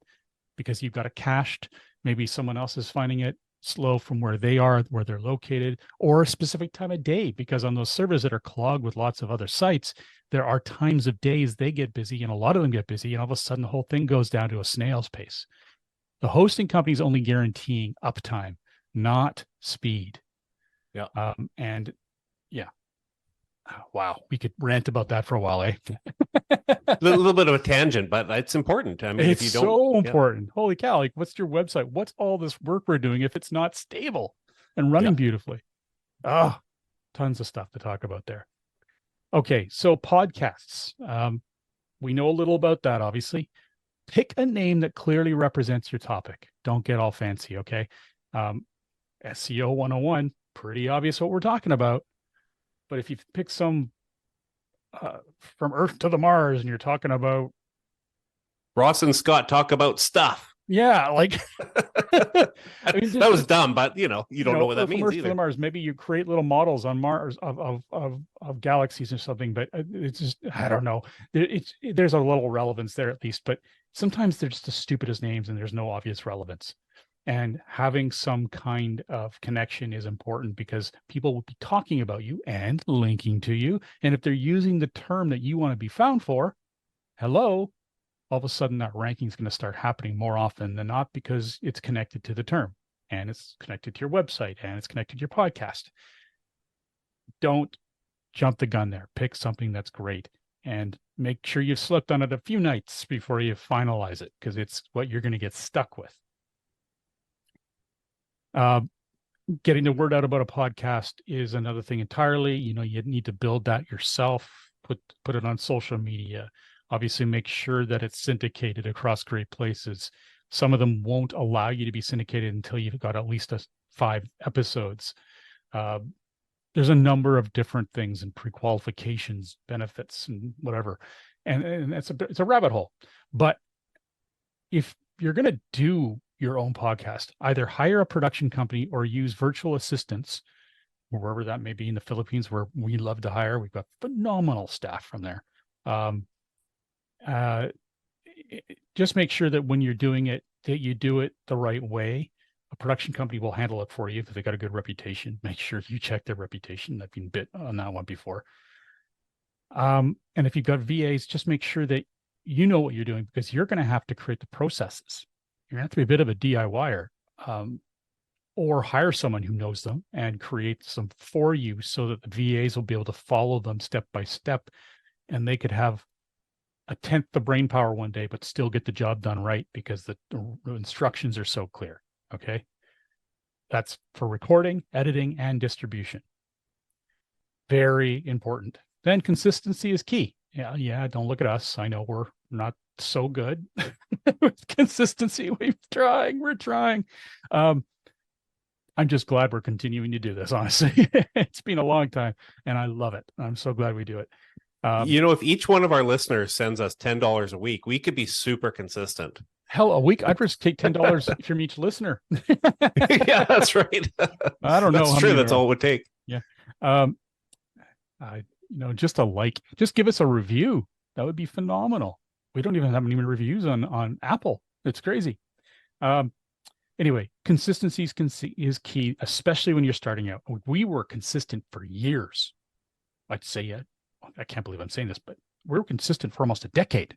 because you've got it cached. Maybe someone else is finding it slow from where they are, where they're located, or a specific time of day, because on those servers that are clogged with lots of other sites, there are times of days they get busy, and a lot of them get busy, and all of a sudden the whole thing goes down to a snail's pace. The hosting company is only guaranteeing uptime, not speed. Yeah. Wow, we could rant about that for a while, eh? A little bit of a tangent, but it's important. I mean, it's if you don't, so important. Holy cow! Like, what's your website? What's all this work we're doing if it's not stable and running beautifully? Tons of stuff to talk about there. Okay, so podcasts. We know a little about that, obviously. Pick a name that clearly represents your topic. Don't get all fancy, okay? SEO 101, pretty obvious what we're talking about. But if you pick some from Earth to the Mars and you're talking about, Ross and Scott talk about stuff. yeah, like I mean, that was dumb, but you don't know what that from means Earth either. to the Mars. Maybe you create little models on Mars of galaxies or something, but it's just, I don't know. There's a little relevance there at least, but sometimes they're just the stupidest names and there's no obvious relevance. And having some kind of connection is important because people will be talking about you and linking to you. And if they're using the term that you want to be found for, hello, all of a sudden that ranking is going to start happening more often than not because it's connected to the term and it's connected to your website and it's connected to your podcast. Don't jump the gun there. Pick something that's great and make sure you've slept on it a few nights before you finalize it because it's what you're going to get stuck with. Getting the word out about a podcast is another thing entirely. You need to build that yourself, put it on social media. Obviously, make sure that it's syndicated across great places. Some of them won't allow you to be syndicated until you've got at least 5 episodes. There's a number of different things and pre-qualifications, benefits, and whatever. And it's a rabbit hole. But if you're going to do your own podcast, either hire a production company or use virtual assistants, wherever that may be in the Philippines, where we love to hire. We've got phenomenal staff from there. Just make sure that when you're doing it, that you do it the right way. A production company will handle it for you if they got a good reputation. Make sure you check their reputation. I've been bit on that one before. And if you've got VAs, just make sure that you know what you're doing because you're going to have to create the processes. You're going to have to be a bit of a DIYer, or hire someone who knows them and create some for you so that the VAs will be able to follow them step by step, and they could have a tenth the brain power one day, but still get the job done right because the instructions are so clear. Okay. That's for recording, editing, and distribution. Very important. Then consistency is key. Yeah. Don't look at us. I know we're not so good with consistency. We're trying. I'm just glad we're continuing to do this, honestly. It's been a long time and I love it. I'm so glad we do it. If each one of our listeners sends us $10 a week, we could be super consistent. Hell, a week, I'd just take $10 from each listener. Yeah, that's right. I don't know. That's true. That's all it would take. Yeah. Just give us a review. That would be phenomenal. We don't even have any reviews on Apple. It's crazy. Anyway, consistency is key, especially when you're starting out. We were consistent for years. I'd say, I can't believe I'm saying this, but we were consistent for almost a decade.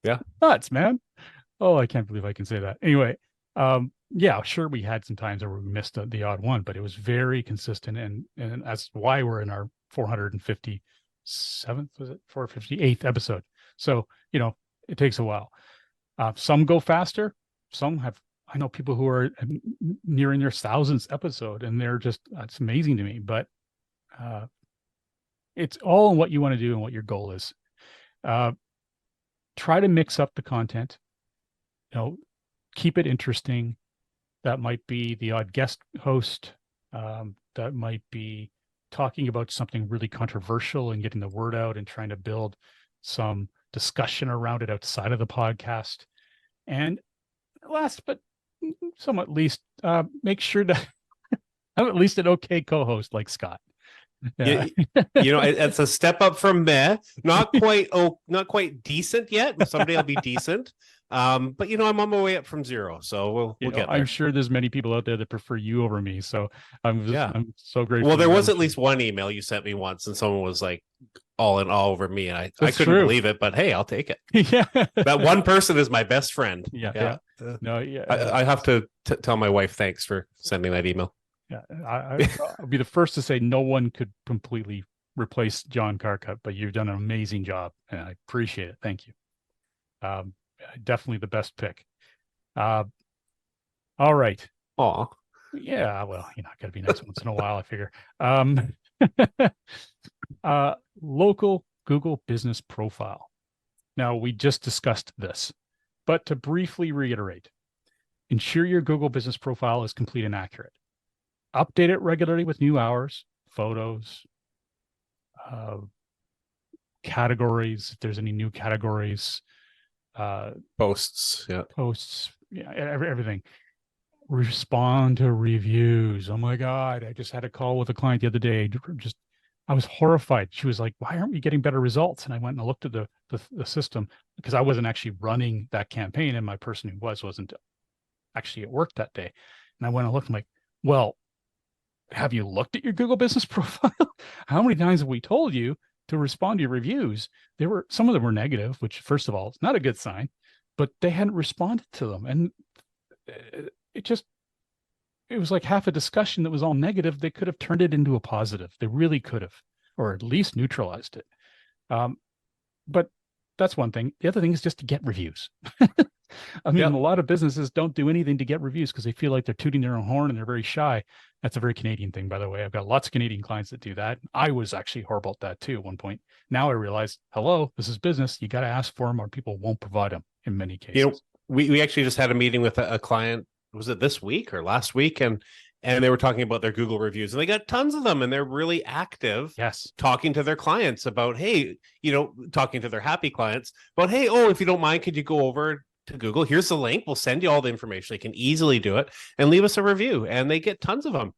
Yeah. Nuts, man. Oh, I can't believe I can say that. Anyway, yeah, sure, we had some times where we missed the odd one, but it was very consistent, and that's why we're in our 457th, was it 458th episode. So it takes a while. Some go faster. Some have. I know people who are nearing their 1000th episode, and it's amazing to me. But it's all in what you want to do and what your goal is. Try to mix up the content. Keep it interesting. That might be the odd guest host. That might be talking about something really controversial and getting the word out and trying to build some discussion around it outside of the podcast. And last but somewhat least, make sure to have at least an okay co-host like Scott. Yeah. It's a step up from meh. Not quite decent yet. Someday I'll be decent. But I'm on my way up from zero, so we'll get there. I'm sure there's many people out there that prefer you over me, so I'm so grateful. Well, there was at least one email you sent me once, and someone was like all over me, and I couldn't believe it. But hey, I'll take it. Yeah, that one person is my best friend. Yeah. No, yeah. I have to tell my wife thanks for sending that email. Yeah, I'll be the first to say no one could completely replace John Carcutt, but you've done an amazing job, and I appreciate it. Thank you. Definitely the best pick. All right. Aw. Yeah, well, got to be nice once in a while, I figure. Local Google business profile. Now, we just discussed this, but to briefly reiterate, ensure your Google business profile is complete and accurate. Update it regularly with new hours, photos, categories, if there's any new categories, Posts. Yeah. Everything. Respond to reviews. Oh my God. I just had a call with a client the other day. I was horrified. She was like, why aren't we getting better results? And I went and looked at the system, because I wasn't actually running that campaign, and my person who wasn't actually at work that day. And I went and looked, I'm like, well, have you looked at your Google business profile? How many times have we told you to respond to your reviews? Some of them were negative, which, first of all, is not a good sign, but they hadn't responded to them. And it was like half a discussion that was all negative. They could have turned it into a positive. They really could have, or at least neutralized it. But that's one thing. The other thing is just to get reviews. I mean, a lot of businesses don't do anything to get reviews because they feel like they're tooting their own horn and they're very shy. That's a very Canadian thing, by the way. I've got lots of Canadian clients that do that. I was actually horrible at that too at one point. Now I realize, hello, this is business. You got to ask for them, or people won't provide them in many cases. We actually just had a meeting with a client. Was it this week or last week? And they were talking about their Google reviews, and they got tons of them, and they're really active. Yes. Talking to their clients about, hey, talking to their happy clients about, hey, oh, if you don't mind, could you go over to Google? Here's the link. We'll send you all the information. They can easily do it and leave us a review. And they get tons of them.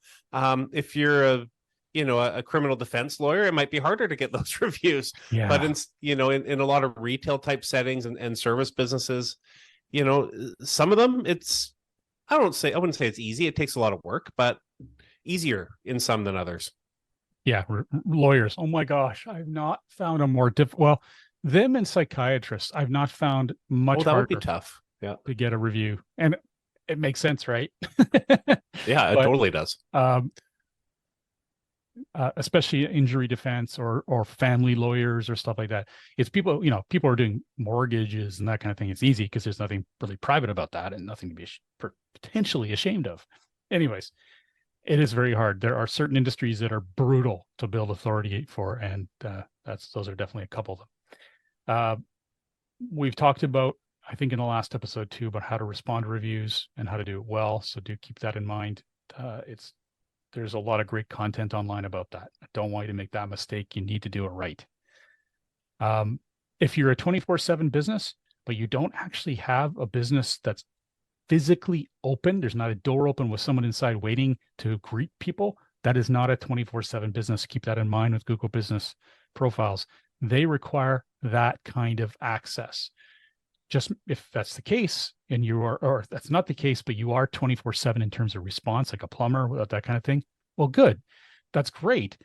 If you're a criminal defense lawyer, it might be harder to get those reviews. Yeah. But in a lot of retail type settings and service businesses, some of them, I wouldn't say it's easy. It takes a lot of work, but easier in some than others. Yeah. Lawyers. Oh my gosh. I've not found a more difficult. Well, them and psychiatrists, I've not found much that harder would be tough. Yeah. To get a review. And it makes sense, right? Yeah, it totally does. Especially injury defense or family lawyers or stuff like that. It's people are doing mortgages and that kind of thing. It's easy because there's nothing really private about that and nothing to be potentially ashamed of. Anyways, it is very hard. There are certain industries that are brutal to build authority for, and those are definitely a couple of them. We've talked about, I think in the last episode too, about how to respond to reviews and how to do it well. So do keep that in mind. There's a lot of great content online about that. I don't want you to make that mistake. You need to do it right. If you're a 24/7 business, but you don't actually have a business that's physically open, there's not a door open with someone inside waiting to greet people, that is not a 24/7 business. Keep that in mind with Google business profiles. They require that kind of access. Just if that's the case, and or if that's not the case, but you are 24/7 in terms of response, like a plumber, that kind of thing, well, good. That's great.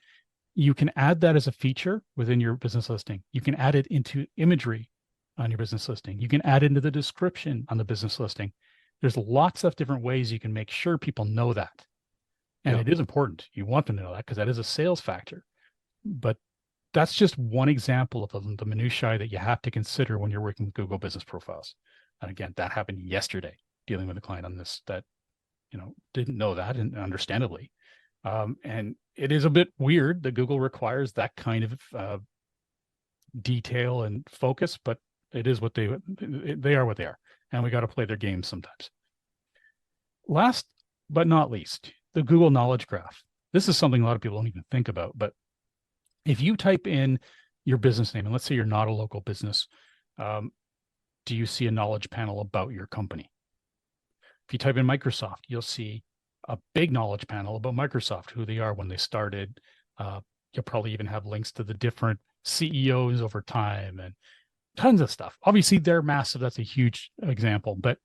You can add that as a feature within your business listing. You can add it into imagery on your business listing. You can add into the description on the business listing. There's lots of different ways you can make sure people know that. And it is important. You want them to know that because that is a sales factor. But that's just one example of the minutiae that you have to consider when you're working with Google business profiles. And again, that happened yesterday, dealing with a client on this that, didn't know that, and understandably. And it is a bit weird that Google requires that kind of detail and focus, but it is what they are what they are. And we got to play their games sometimes. Last but not least, the Google Knowledge Graph. This is something a lot of people don't even think about, but if you type in your business name, and let's say you're not a local business, do you see a knowledge panel about your company? If you type in Microsoft, you'll see a big knowledge panel about Microsoft, who they are, when they started. You'll probably even have links to the different CEOs over time and tons of stuff. Obviously, they're massive. That's a huge example. But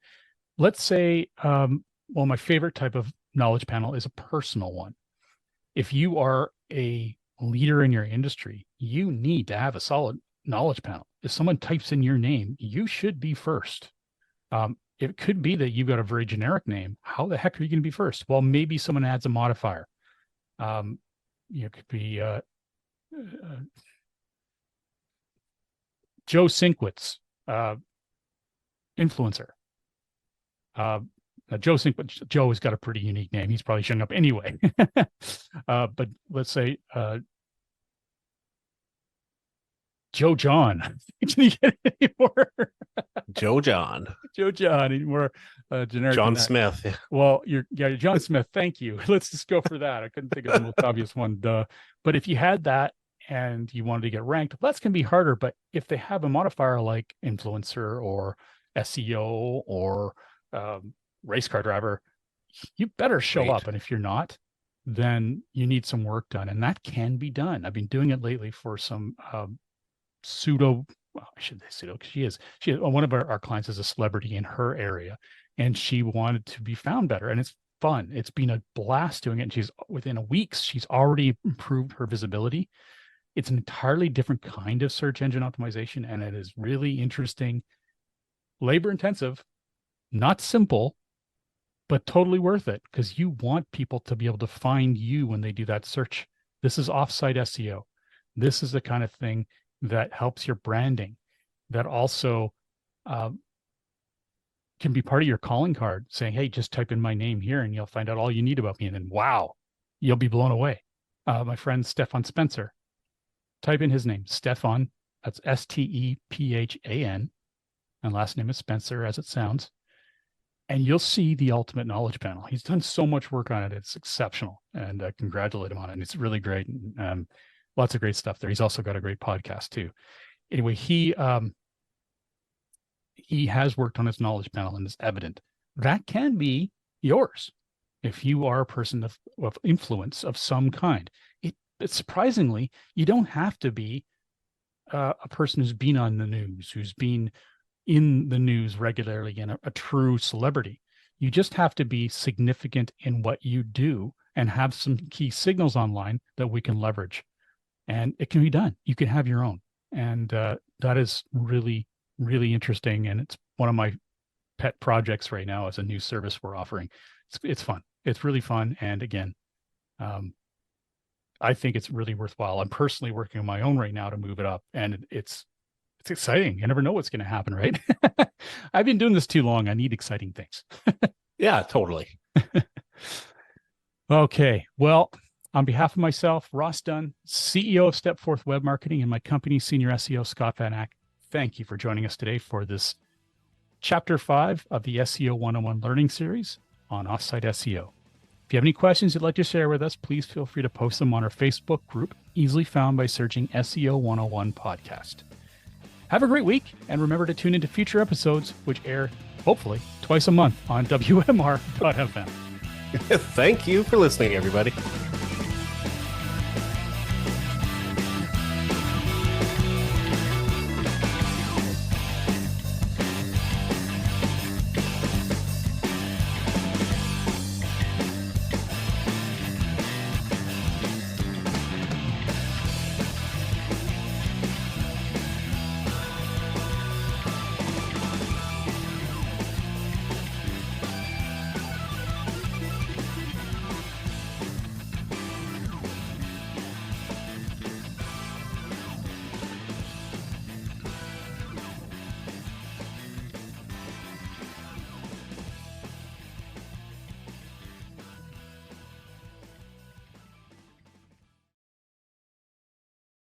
let's say, my favorite type of knowledge panel is a personal one. If you are a leader in your industry, you need to have a solid knowledge panel. If someone types in your name, you should be first. It could be that you've got a very generic name. How the heck are you going to be first? Well, maybe someone adds a modifier. It could be Joe Sinkwitz, influencer. Joe Sinkwitz, Joe has got a pretty unique name. He's probably showing up anyway. But let's say Joe John. Can you get it anymore? Joe John. Joe John, any more generic John than that? Smith. Yeah. Well, you're John Smith. Thank you. Let's just go for that. I couldn't think of the most obvious one. Duh. But if you had that and you wanted to get ranked, that's going to be harder. But if they have a modifier like influencer or SEO or race car driver, you better show Right. up. And if you're not, then you need some work done. And that can be done. I've been doing it lately for some pseudo, well, I shouldn't say pseudo, because she is one of our clients is a celebrity in her area, and she wanted to be found better. And it's fun. It's been a blast doing it. And she's within a week, she's already improved her visibility. It's an entirely different kind of search engine optimization, and it is really interesting, labor intensive, not simple, but totally worth it because you want people to be able to find you when they do that search. This is offsite SEO. This is the kind of thing that helps your branding, that also can be part of your calling card, saying, hey, just type in my name here and you'll find out all you need about me. And then, wow, you'll be blown away. My friend Stefan Spencer, type in his name, Stefan, that's Stephan, and last name is Spencer, as it sounds. And you'll see the ultimate knowledge panel. He's done so much work on it. It's exceptional. And congratulate him on it. And it's really great. And, lots of great stuff there. He's also got a great podcast too. Anyway, he has worked on his knowledge panel and it's evident. That can be yours if you are a person of influence of some kind. It's surprisingly, you don't have to be a person who's been on the news, who's been in the news regularly and a true celebrity. You just have to be significant in what you do and have some key signals online that we can leverage. And it can be done. You can have your own. And that is really, really interesting. And it's one of my pet projects right now as a new service we're offering. It's fun. It's really fun. And again, I think it's really worthwhile. I'm personally working on my own right now to move it up. And it's exciting. You never know what's going to happen, right? I've been doing this too long. I need exciting things. Yeah, totally. Okay. Well, on behalf of myself, Ross Dunn, CEO of Stepforth Web Marketing, and my company, Senior SEO, Scott Van Ack, thank you for joining us today for this Chapter 5 of the SEO 101 Learning Series on Offsite SEO. If you have any questions you'd like to share with us, please feel free to post them on our Facebook group, easily found by searching SEO 101 Podcast. Have a great week, and remember to tune into future episodes, which air, hopefully, twice a month on WMR.fm. Thank you for listening, everybody.